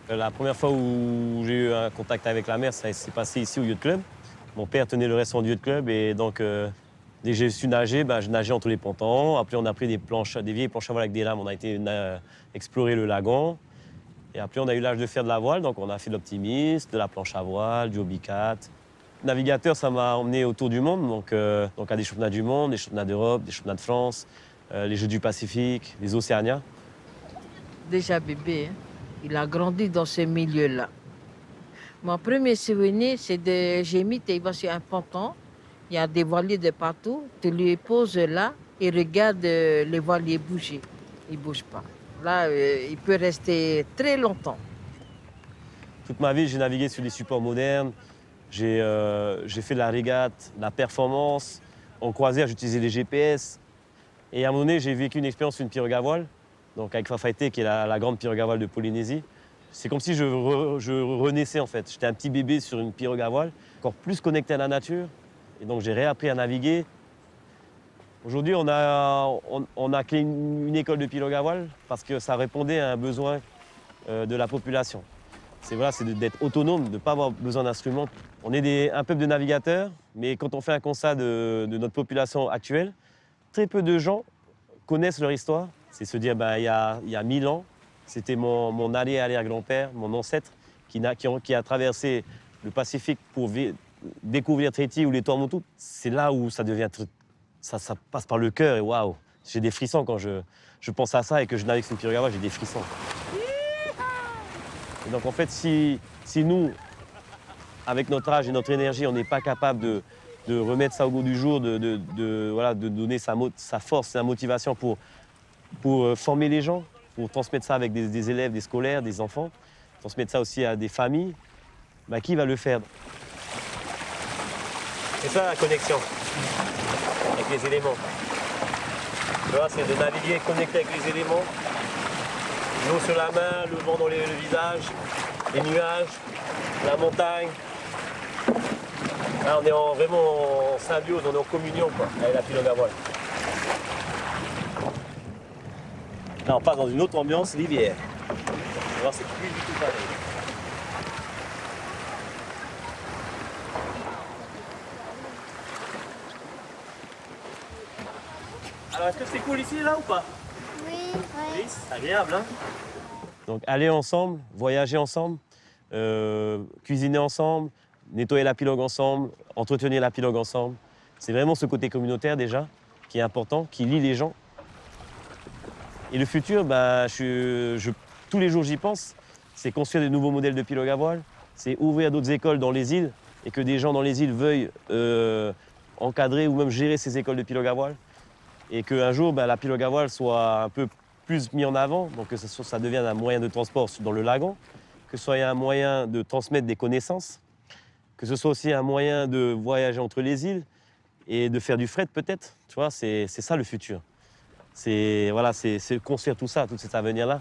La première fois où j'ai eu un contact avec la mer, ça s'est passé ici au yacht club. Mon père tenait le restaurant du yacht club et donc dès que j'ai su nager, je nageais entre les pontons. Après, on a pris des vieilles planches à voile avec des lames. On a été explorer le lagon. Et après, on a eu l'âge de faire de la voile. Donc, on a fait de l'optimiste, de la planche à voile, du hobby cat. Navigateur, ça m'a emmené autour du monde. Donc à des championnats du monde, des championnats d'Europe, des championnats de France, les Jeux du Pacifique, les Océanias. Déjà bébé, hein, il a grandi dans ce milieu-là. Mon premier souvenir, c'est de Gémit, il va sur un ponton. Il y a des voiliers de partout. Tu lui poses là et regarde les voiliers bouger. Ils ne bougent pas. Là, il peut rester très longtemps. Toute ma vie, j'ai navigué sur des supports modernes. J'ai fait de la régate, de la performance. En croisière, j'utilisais les GPS. Et à un moment donné, j'ai vécu une expérience sur une pirogue à voile, donc avec Fafaité, qui est la grande pirogue à voile de Polynésie. C'est comme si je renaissais, en fait. J'étais un petit bébé sur une pirogue à voile, encore plus connecté à la nature. Et donc, j'ai réappris à naviguer. Aujourd'hui, on a créé une école de pirogue à voile parce que ça répondait à un besoin de la population. C'est d'être autonome, de ne pas avoir besoin d'instruments. On est un peuple de navigateurs, mais quand on fait un constat de notre population actuelle, très peu de gens connaissent leur histoire. C'est se dire, il y a 1000 ans, c'était mon arrière-grand-père, mon ancêtre, qui a traversé le Pacifique pour découvrir Tahiti ou les Tuamotu. C'est là où ça devient... Ça passe par le cœur et waouh, j'ai des frissons quand je pense à ça et que je navigue sur une pirogue à voile, j'ai des frissons. Et donc en fait, si nous, avec notre âge et notre énergie, on n'est pas capable de remettre ça au goût du jour, de donner sa force, sa motivation pour former les gens, pour transmettre ça avec des élèves, des scolaires, des enfants, transmettre ça aussi à des familles, qui va le faire? C'est ça la connexion avec les éléments. Tu vois, c'est de naviguer connecté avec les éléments. L'eau sur la main, le vent dans le visage, les nuages, la montagne. Là, on est vraiment en symbiose, on est en communion avec la pirogue à voile. Là, on passe dans une autre ambiance, rivière. Tu vois, c'est plus du tout pareil. Alors, est-ce que c'est cool ici, là, ou pas? Oui, Oui, c'est agréable, hein? Donc, aller ensemble, voyager ensemble, cuisiner ensemble, nettoyer la pirogue ensemble, entretenir la pirogue ensemble. C'est vraiment ce côté communautaire, déjà, qui est important, qui lie les gens. Et le futur, tous les jours, j'y pense. C'est construire de nouveaux modèles de pirogue à voile, c'est ouvrir d'autres écoles dans les îles et que des gens dans les îles veuillent encadrer ou même gérer ces écoles de pirogue à voile. Et qu'un jour, la pirogue à voile soit un peu plus mis en avant, donc que ça devienne un moyen de transport dans le lagon, que ce soit un moyen de transmettre des connaissances, que ce soit aussi un moyen de voyager entre les îles et de faire du fret peut-être. Tu vois, c'est ça le futur. C'est construire tout ça, tout cet avenir-là.